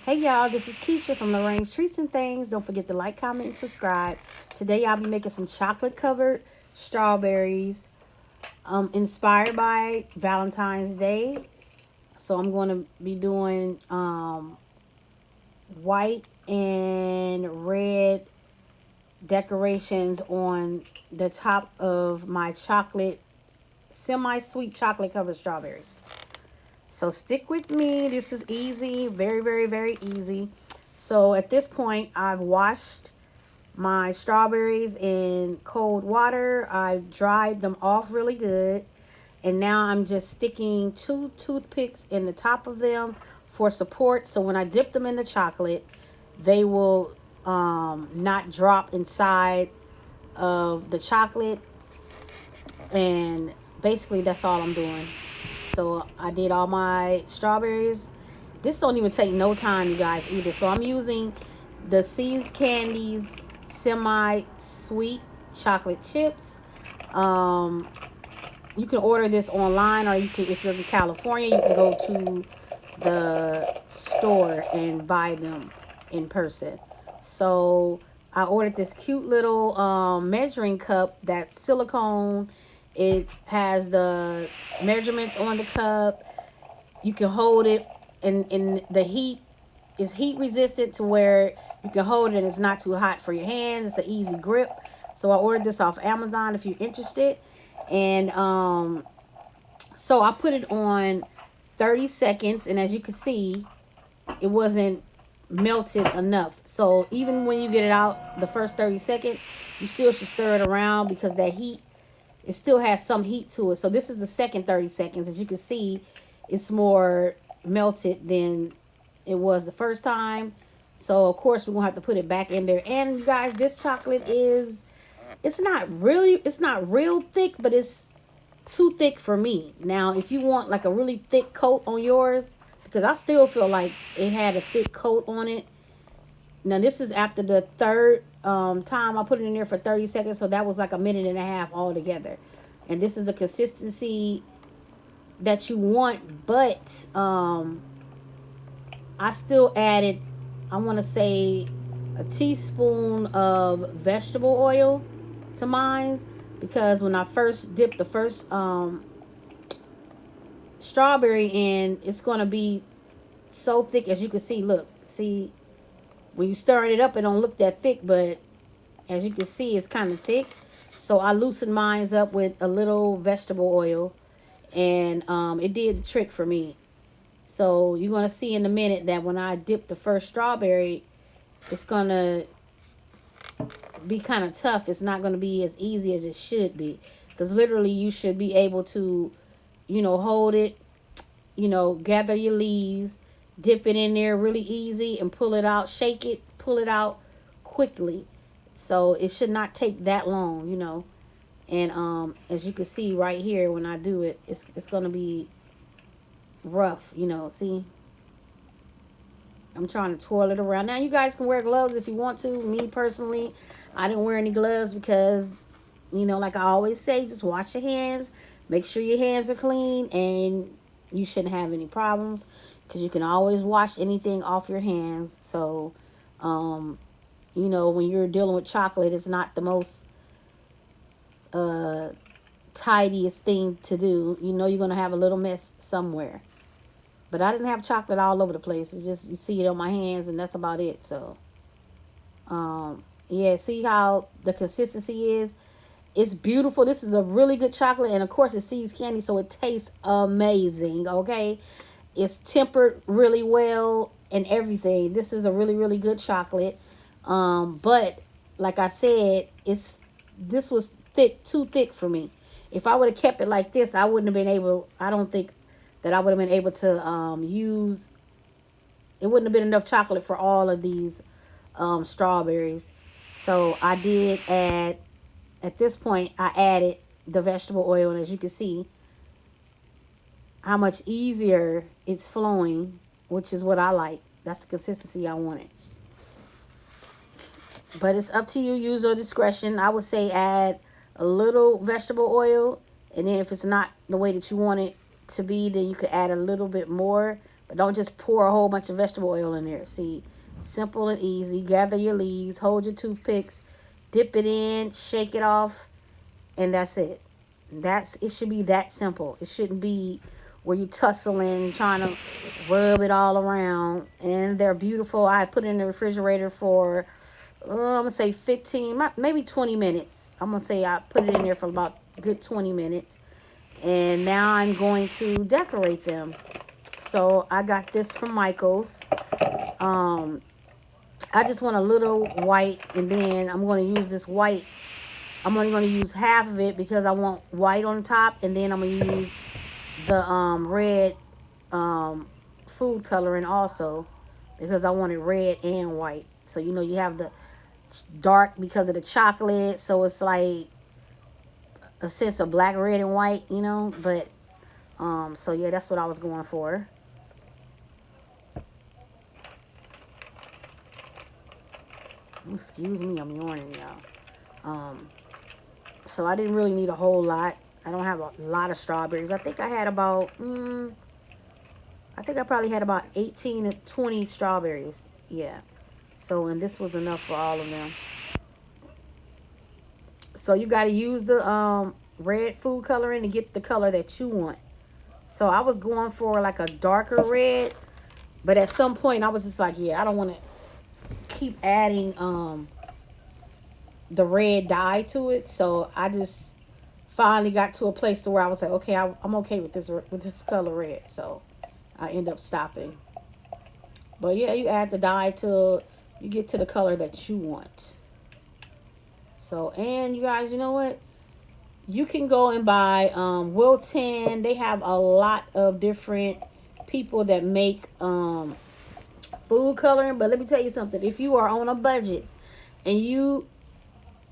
Hey y'all, this is Keisha from Lorraine's Treats and Things. Don't forget to like, comment, and subscribe. Today I'll be making some chocolate covered strawberries inspired by Valentine's Day. So I'm going to be doing white and red decorations on the top of my chocolate, semi-sweet chocolate covered strawberries. So stick with me. This is easy, very, very, very easy. So at this point, I've washed my strawberries in cold water. I've dried them off really good. And now I'm just sticking two toothpicks in the top of them for support. So when I dip them in the chocolate, they will not drop inside of the chocolate. And basically, that's all I'm doing. So I did all my strawberries. This don't even take no time, you guys, either. So I'm using the Candies semi-sweet chocolate chips. Um, you can order this online, or you can, if you're in California, you can go to the store and buy them in person. So I ordered this cute little measuring cup that's silicone. It has the measurements on the cup. You can hold it, and the heat is heat resistant to where you can hold it and it's not too hot for your hands. It's an easy grip. So I ordered this off Amazon if you're interested. And so I put it on 30 seconds, and as you can see, it wasn't melted enough. So even when you get it out the first 30 seconds, you still should stir it around because that heat, it still has some heat to it. So this is the second 30 seconds. As you can see, it's more melted than it was the first time. So of course we're gonna have to put it back in there. And you guys, this chocolate is, it's not real thick, but it's too thick for me. Now if you want like a really thick coat on yours, because I still feel like it had a thick coat on it. Now this is after the third time I put it in there for 30 seconds, so that was like a minute and a half altogether. And this is the consistency that you want, but I still added, I want to say, a teaspoon of vegetable oil to mine, because when I first dipped the first strawberry in, it's going to be so thick. As you can see, look, see, when you stirring it up, it don't look that thick, but as you can see, it's kind of thick. So I loosened mine up with a little vegetable oil, and it did the trick for me. So you're going to see in a minute that when I dip the first strawberry, it's going to be kind of tough. It's not going to be as easy as it should be, because literally you should be able to, hold it, gather your leaves, dip it in there really easy, and pull it out, shake it, pull it out quickly. So it should not take that long. And as you can see right here, when I do it, it's going to be rough, see? I'm trying to twirl it around. Now you guys can wear gloves if you want to. Me personally, I didn't wear any gloves because, like I always say, just wash your hands. Make sure your hands are clean, and you shouldn't have any problems, because you can always wash anything off your hands. So, when you're dealing with chocolate, it's not the most tidiest thing to do. You're going to have a little mess somewhere. But I didn't have chocolate all over the place. It's just, you see it on my hands, and that's about it. So, yeah, see how the consistency is? It's beautiful. This is a really good chocolate. And, of course, it's seeds candy, so it tastes amazing, okay? It's tempered really well and everything. This is a really, really good chocolate. But, like I said, this was too thick for me. If I would have kept it like this, I wouldn't have been able, I don't think that I would have been able to use, it wouldn't have been enough chocolate for all of these strawberries. So I did add, at this point, I added the vegetable oil, and as you can see, how much easier it's flowing, which is what I like. That's the consistency I wanted. But it's up to you, use your discretion. I would say add a little vegetable oil, and then if it's not the way that you want it to be, then you could add a little bit more. But don't just pour a whole bunch of vegetable oil in there. See, simple and easy. Gather your leaves, hold your toothpicks, dip it in, shake it off, and that's it. It should be that simple. It shouldn't be where you tussling trying to rub it all around. And they're beautiful. I put it in the refrigerator for I'm gonna say 15, maybe 20 minutes. I'm gonna say I put it in there for about a good 20 minutes. And now I'm going to decorate them. So I got this from Michael's. Um, I just want a little white, and then I'm going to use this white. I'm only going to use half of it because I want white on top, and then I'm going to use the red um, food coloring also because I want it red and white. So you have the dark because of the chocolate, so it's like a sense of black, red, and white, But so yeah, that's what I was going for. Excuse me, I'm yawning, y'all. So I didn't really need a whole lot. I don't have a lot of strawberries. I think I had about, I think I probably had about 18 to 20 strawberries. Yeah. So, and this was enough for all of them. So you got to use the red food coloring to get the color that you want. So I was going for like a darker red, but at some point I was just like, yeah, I don't want to keep adding the red dye to it. So I just finally got to a place to where I was like, okay, I'm okay with this color red. So I end up stopping. But yeah, you add the dye till you get to the color that you want. So, and you guys, you know what? You can go and buy Wilton. They have a lot of different people that make food coloring. But let me tell you something. If you are on a budget and you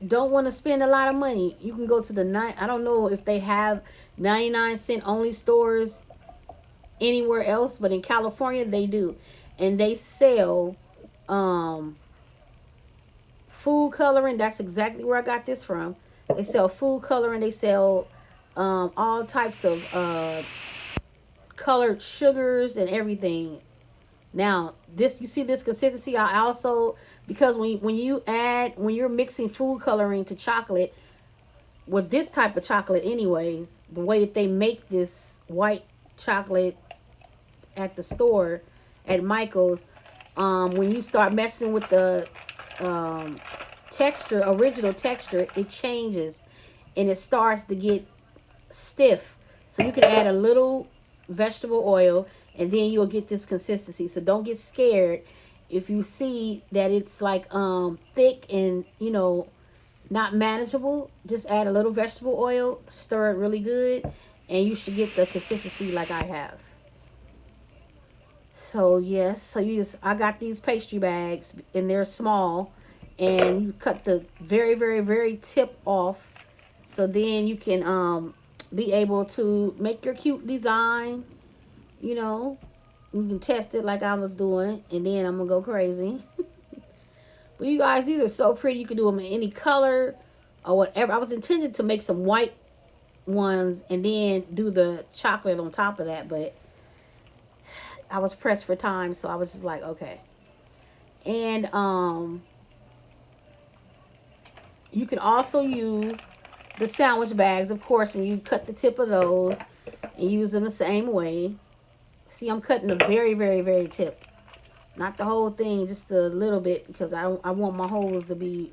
don't want to spend a lot of money, you can go to I don't know if they have 99-cent only stores anywhere else, but in California they do. And they sell food coloring. That's exactly where I got this from. They sell food coloring. They sell all types of colored sugars and everything. Now, you see this consistency. I also, because when you're mixing food coloring to chocolate, with this type of chocolate anyways, the way that they make this white chocolate at the store at Michael's, when you start messing with the original texture, it changes and it starts to get stiff. So you can add a little vegetable oil and then you'll get this consistency. So don't get scared if you see that it's like thick and not manageable. Just add a little vegetable oil, stir it really good, and you should get the consistency like I have. So yes, I got these pastry bags and they're small, and you cut the very very very tip off, so then you can be able to make your cute design. You can test it like I was doing, and then I'm gonna go crazy. But you guys, these are so pretty. You can do them in any color or whatever. I was intended to make some white ones and then do the chocolate on top of that, but I was pressed for time, so I was just like, okay. And you can also use the sandwich bags, of course, and you cut the tip of those and use them the same way. See, I'm cutting the very, very, very tip. Not the whole thing, just a little bit, because I want my holes to be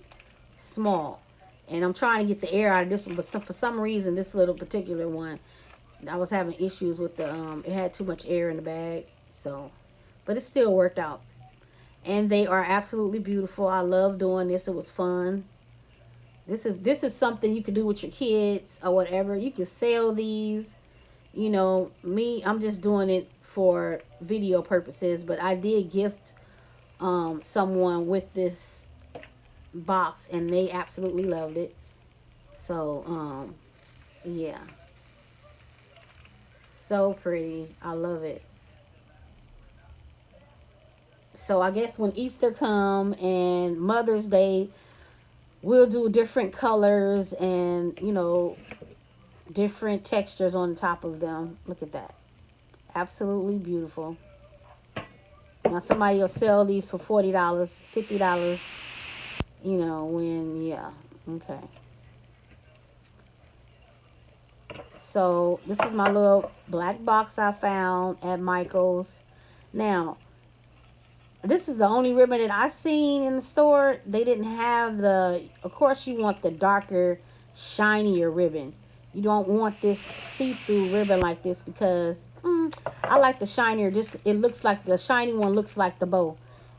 small. And I'm trying to get the air out of this one, but for some reason, this little particular one, I was having issues with it had too much air in the bag. So, but it still worked out. And they are absolutely beautiful. I love doing this. It was fun. This is something you can do with your kids or whatever. You can sell these. I'm just doing it for video purposes, but I did gift someone with this box and they absolutely loved it. So yeah, so pretty. I love it. So I guess when Easter come and Mother's Day, we'll do different colors and different textures on top of them. Look at that. Absolutely beautiful. Now somebody will sell these for $40, $50, you know, when, yeah, okay. So this is my little black box I found at Michael's. Now, this is the only ribbon that I seen in the store. They didn't have the, of course you want the darker, shinier ribbon. You don't want this see-through ribbon like this because I like the shinier. Just it looks like the shiny one looks like the bow,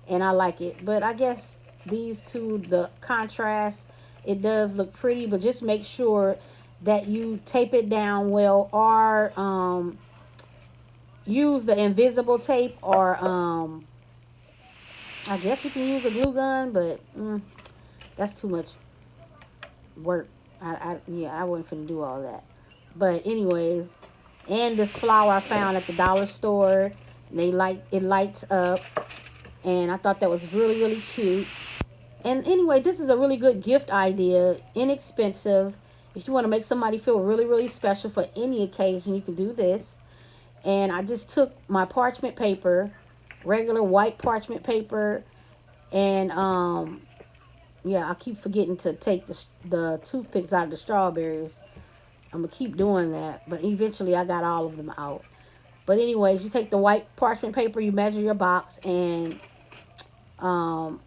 and I like it. But I guess these two, the contrast, it does look pretty. But just make sure that you tape it down well, or use the invisible tape, or I guess you can use a glue gun, but that's too much work. Yeah, I wasn't finna do all that. But anyways, and this flower I found at the dollar store. It lights up, and I thought that was really really cute. And anyway, this is a really good gift idea, inexpensive. If you want to make somebody feel really really special for any occasion, you can do this. And I just took my parchment paper, regular white parchment paper, and yeah, I keep forgetting to take the toothpicks out of the strawberries. I'm gonna keep doing that, but eventually I got all of them out. But anyways, you take the white parchment paper, you measure your box, and um,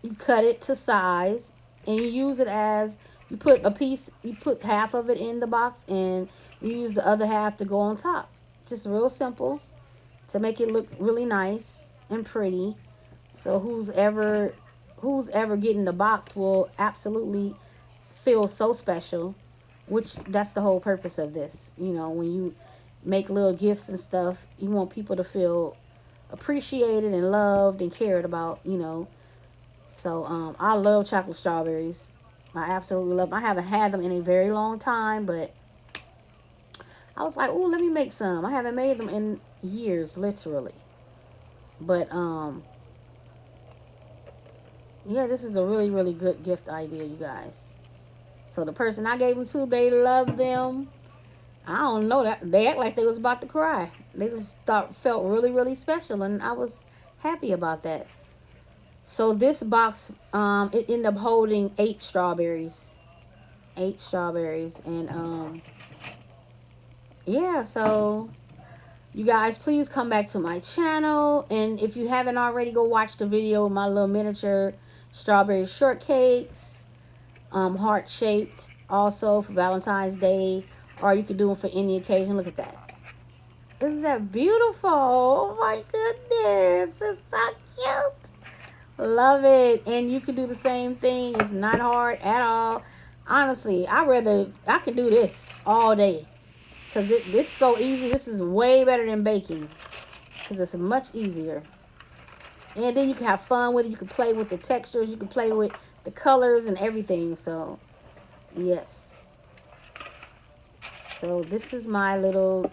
you cut it to size, and you use it as, you put a piece, you put half of it in the box, and you use the other half to go on top. Just real simple to make it look really nice and pretty. So who's ever getting the box will absolutely feel so special, which that's the whole purpose of this. You know, when you make little gifts and stuff, you want people to feel appreciated and loved and cared about, you know. So I love chocolate strawberries. I absolutely love them. I haven't had them in a very long time, but I was like, oh, let me make some. I haven't made them in years, literally. But yeah, this is a really, really good gift idea, you guys. So the person I gave them to, they love them. I don't know, that they act like they was about to cry. They just felt really, really special, and I was happy about that. So this box, it ended up holding 8 strawberries, 8 strawberries, and yeah. So you guys, please come back to my channel, and if you haven't already, go watch the video of my little miniature strawberry shortcakes, heart shaped, also for Valentine's Day, or you could do them for any occasion. Look at that. Isn't that beautiful? Oh my goodness, it's so cute. Love it. And you can do the same thing. It's not hard at all. Honestly, I could do this all day, because this is so easy. This is way better than baking, because it's much easier. And then you can have fun with it. You can play with the textures. You can play with the colors and everything. So, yes. So, this is my little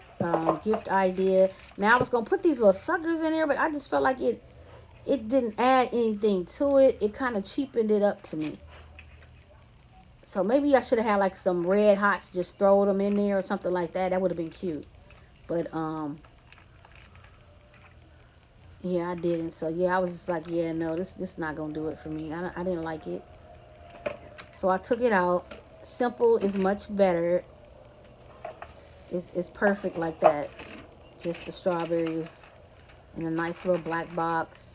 gift idea. Now, I was going to put these little suckers in there, but I just felt like it didn't add anything to it. It kind of cheapened it up to me. So, maybe I should have had like some red hots, just throw them in there or something like that. That would have been cute. But, yeah, I didn't. So, yeah, I was just like, yeah, no, this is not going to do it for me. I didn't like it. So, I took it out. Simple is much better. It's perfect like that. Just the strawberries in a nice little black box.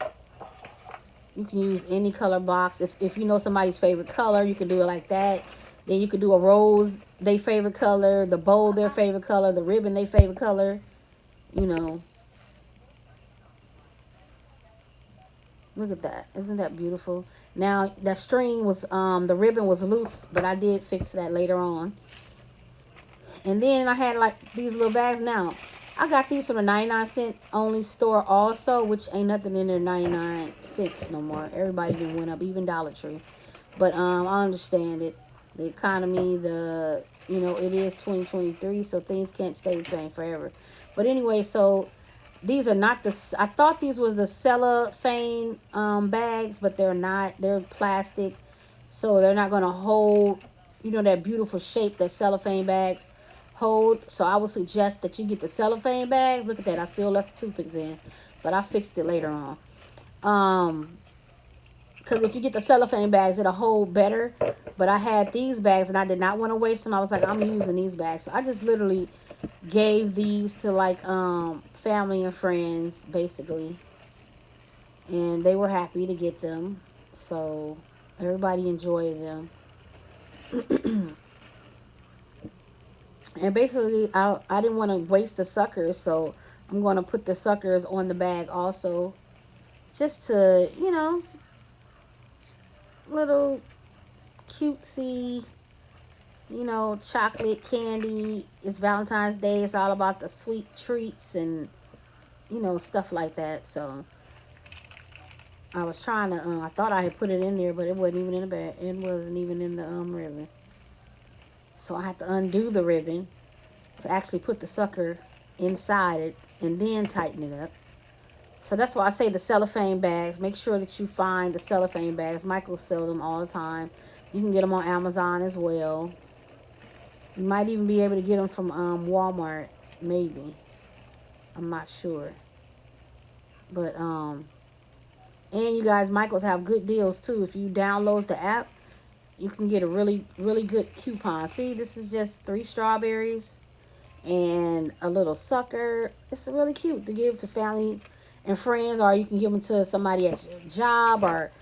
You can use any color box. If you know somebody's favorite color, you can do it like that. Then you could do a rose, their favorite color, the bowl, their favorite color, the ribbon, their favorite color. You know. Look at that. Isn't that beautiful? Now, that string was, the ribbon was loose, but I did fix that later on. And then I had like these little bags. Now, I got these from the 99-cent only store also, which ain't nothing in there 99 cents no more. Everybody done went up, even Dollar Tree. But I understand it. The economy, it is 2023, so things can't stay the same forever. But anyway, so these are not I thought these was the cellophane bags, but they're not. They're plastic, so they're not going to hold, that beautiful shape that cellophane bags hold. So I would suggest that you get the cellophane bag. Look at that. I still left the toothpicks in. but I fixed it later on. Because if you get the cellophane bags, it'll hold better. But I had these bags and I did not want to waste them. I was like, I'm using these bags. So I just literally gave these to like family and friends basically, and they were happy to get them. So everybody enjoyed them. And basically, I didn't want to waste the suckers, so I'm going to put the suckers on the bag also, just to, little cutesy, chocolate candy. It's Valentine's Day. It's all about the sweet treats and, stuff like that. So I was trying to, I thought I had put it in there, but it wasn't even in the bag. It wasn't even in the ribbon. So I had to undo the ribbon to actually put the sucker inside it and then tighten it up. So that's why I say the cellophane bags. Make sure that you find the cellophane bags. Michael sells them all the time. You can get them on Amazon as well. You might even be able to get them from Walmart, maybe. I'm not sure. But and you guys, Michael's have good deals too. If you download the app, you can get a really, really good coupon. See, this is just 3 strawberries and a little sucker. It's really cute to give to family and friends, or you can give them to somebody at your job or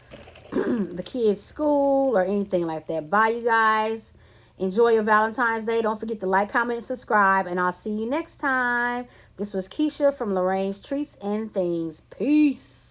the kids' school or anything like that. Bye, you guys. Enjoy your Valentine's Day. Don't forget to like, comment, and subscribe, and I'll see you next time. This was Keisha from Lorraine's Treats and Things. Peace.